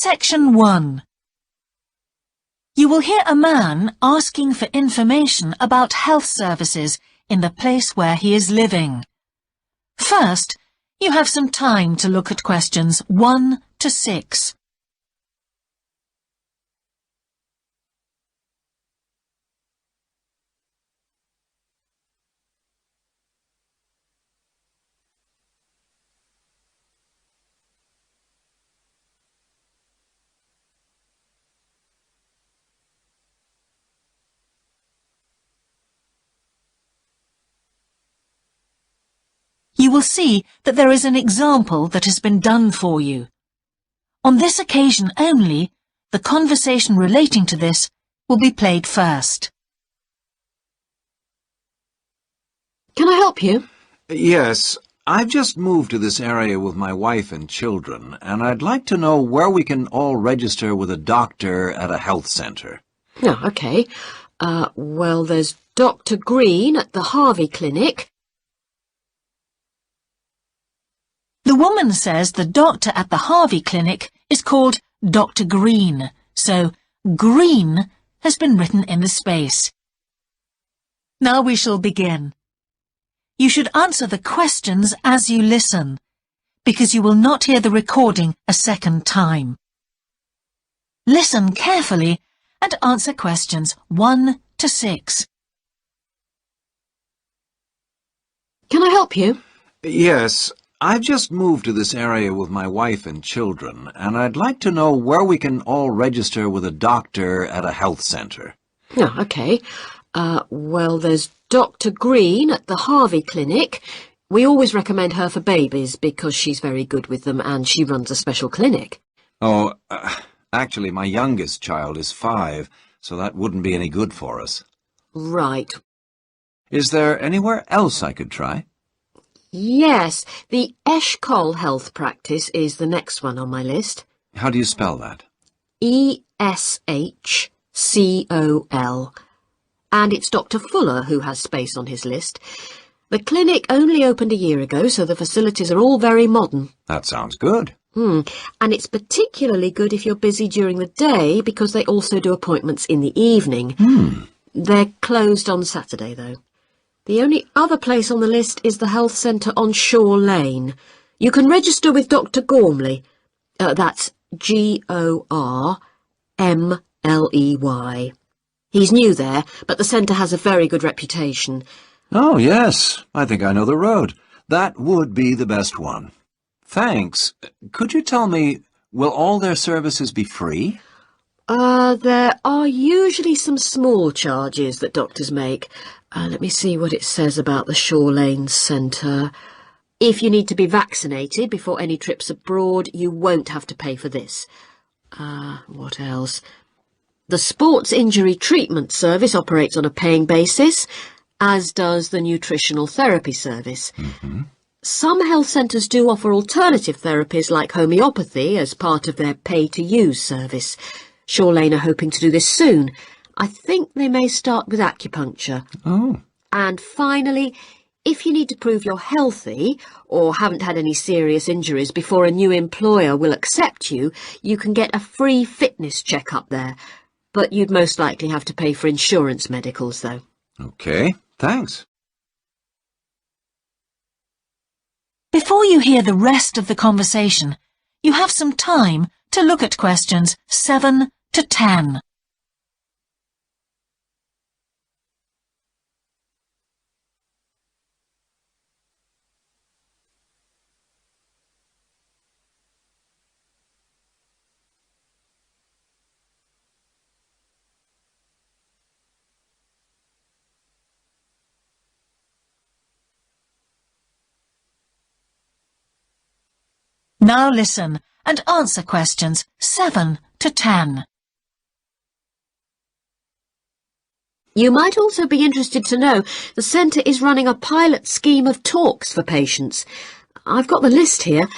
Section 1. You will hear a man asking for information about health services in the place where he is living. First, you have some time to look at questions 1 to 6. You will see that there is an example that has been done for you. On this occasion only, the conversation relating to this will be played first. Can I help you? Yes, I've just moved to this area with my wife and children, and I'd like to know where we can all register with a doctor at a health centre. Oh, OK. Well, there's Dr. Green at the Harvey Clinic. The woman says the doctor at the Harvey Clinic is called Dr. Green, so Green has been written in the space. Now we shall begin. You should answer the questions as you listen, because you will not hear the recording a second time. Listen carefully and answer questions 1 to 6. Can I help you? Yes, I've just moved to this area with my wife and children, and I'd like to know where we can all register with a doctor at a health centre. Oh, OK. Well, there's Dr. Green at the Harvey Clinic. We always recommend her for babies because she's very good with them and she runs a special clinic. Oh, actually, my youngest child is 5, so that wouldn't be any good for us. Right. Is there anywhere else I could try? Yes, the Eshcol Health Practice is the next one on my list. How do you spell that? E-S-H-C-O-L. And it's Dr. Fuller who has space on his list. The clinic only opened a year ago, so the facilities are all very modern. That sounds good. And it's particularly good if you're busy during the day because they also do appointments in the evening. They're closed on Saturday, though. The only other place on the list is the health centre on Shore Lane. You can register with Dr. Gormley. That's G-O-R-M-L-E-Y. He's new there, but the centre has a very good reputation. Oh, yes. I think I know the road. That would be the best one. Thanks. Could you tell me, will all their services be free? There are usually some small charges that doctors make. Let me see what it says about the Shore Lane Centre. If you need to be vaccinated before any trips abroad, you won't have to pay for this. What else? The Sports Injury Treatment Service operates on a paying basis, as does the Nutritional Therapy Service. Some health centres do offer alternative therapies like homeopathy as part of their pay-to-use service. Shore Lane are hoping to do this soon. I think they may start with acupuncture. Oh. And finally, if you need to prove you're healthy or haven't had any serious injuries before a new employer will accept you, you can get a free fitness check-up there. But you'd most likely have to pay for insurance medicals, though. OK, thanks. Before you hear the rest of the conversation, you have some time to look at questions 7 to 10. Now listen and answer questions 7 to 10. You might also be interested to know the centre is running a pilot scheme of talks for patients. I've got the list here.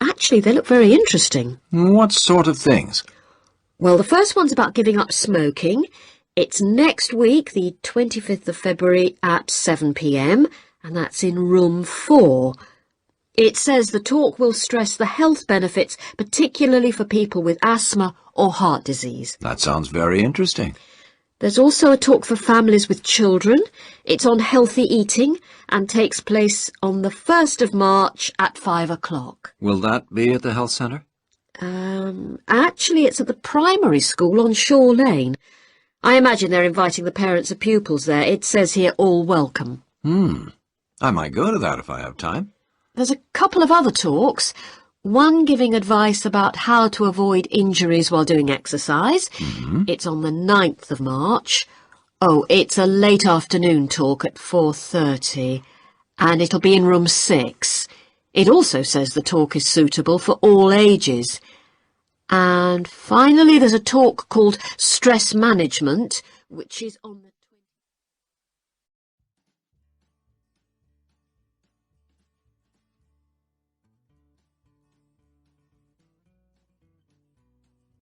Actually, they look very interesting. What sort of things? Well, the first one's about giving up smoking. It's next week, the 25th of February at 7 p.m, and that's in room 4. It says the talk will stress the health benefits, particularly for people with asthma or heart disease. That sounds very interesting. There's also a talk for families with children. It's on healthy eating and takes place on the 1st of March at 5 o'clock. Will that be at the health centre? Actually, it's at the primary school on Shore Lane. I imagine they're inviting the parents of pupils there. It says here, all welcome. I might go to that if I have time. There's a couple of other talks, one giving advice about how to avoid injuries while doing exercise. It's on the 9th of March. Oh, it's a late afternoon talk at 4:30, and it'll be in room 6. It also says the talk is suitable for all ages. And finally, there's a talk called Stress Management, which is on the